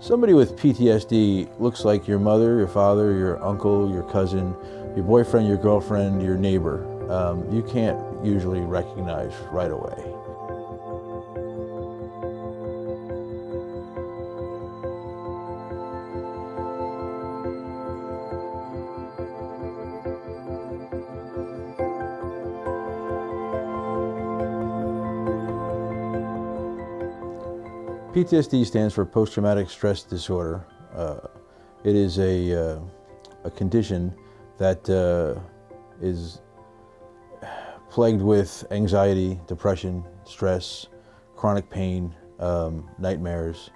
Somebody with PTSD looks like your mother, your father, your uncle, your cousin, your boyfriend, your girlfriend, your neighbor. You can't usually recognize right away. PTSD stands for post-traumatic stress disorder. It is a condition that is plagued with anxiety, depression, stress, chronic pain, nightmares.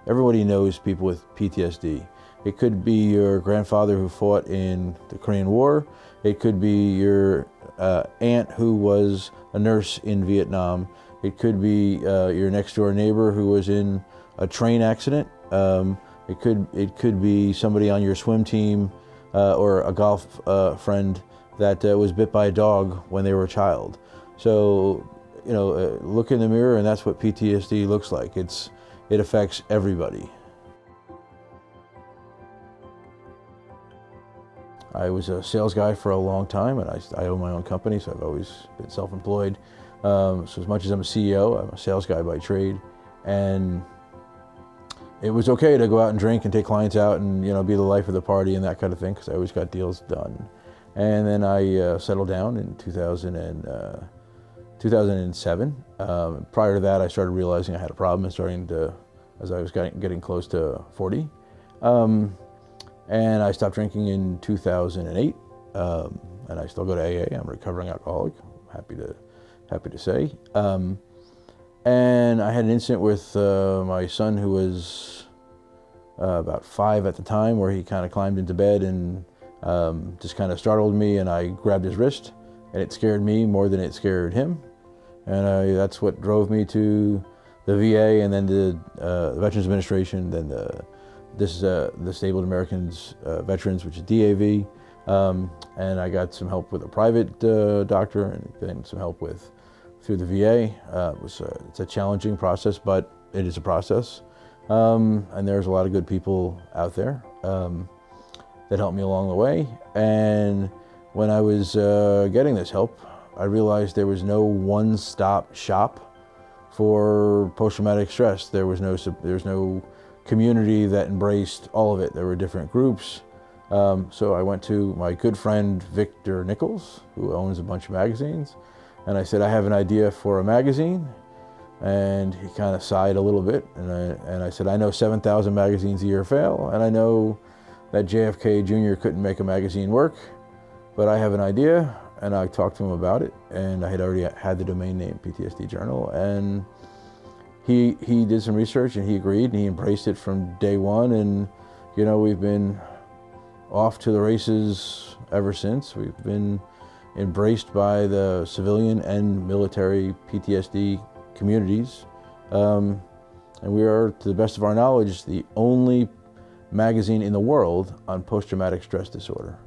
Everybody knows people with PTSD. It could be your grandfather who fought in the Korean War. It could be your aunt who was a nurse in Vietnam. It could be your next door neighbor who was in a train accident. It could be somebody on your swim team or a golf friend that was bit by a dog when they were a child. So, you know, look in the mirror, and that's what PTSD looks like. It affects everybody. I was a sales guy for a long time, and I own my own company, so I've always been self-employed. So as much as I'm a CEO, I'm a sales guy by trade. And it was okay to go out and drink and take clients out and, you know, be the life of the party and that kind of thing, because I always got deals done. And then I settled down in 2007. Prior to that, I started realizing I had a problem and as I was getting close to 40. And I stopped drinking in 2008. And I still go to AA. I'm a recovering alcoholic, happy to say. And I had an incident with my son, who was about 5 at the time, where he kind of climbed into bed and just kind of startled me, and I grabbed his wrist, and it scared me more than it scared him. And that's what drove me to the VA, and then the Veterans Administration, then the Disabled Americans Veterans, which is DAV. And I got some help with a private doctor, and then some help through the VA. It's a challenging process, but it is a process. And there's a lot of good people out there that helped me along the way. And when I was getting this help, I realized there was no one-stop shop for post-traumatic stress. There was no community that embraced all of it. There were different groups. So I went to my good friend Victor Nichols, who owns a bunch of magazines, and I said, I have an idea for a magazine. And he kind of sighed a little bit, and I said, I know 7,000 magazines a year fail, and I know that JFK Jr. couldn't make a magazine work, but I have an idea. And I talked to him about it, and I had already had the domain name PTSDJournal, and he did some research, and he agreed, and he embraced it from day one. And, you know, we've been off to the races ever since. We've been embraced by the civilian and military PTSD communities. And we are, to the best of our knowledge, the only magazine in the world on post-traumatic stress disorder.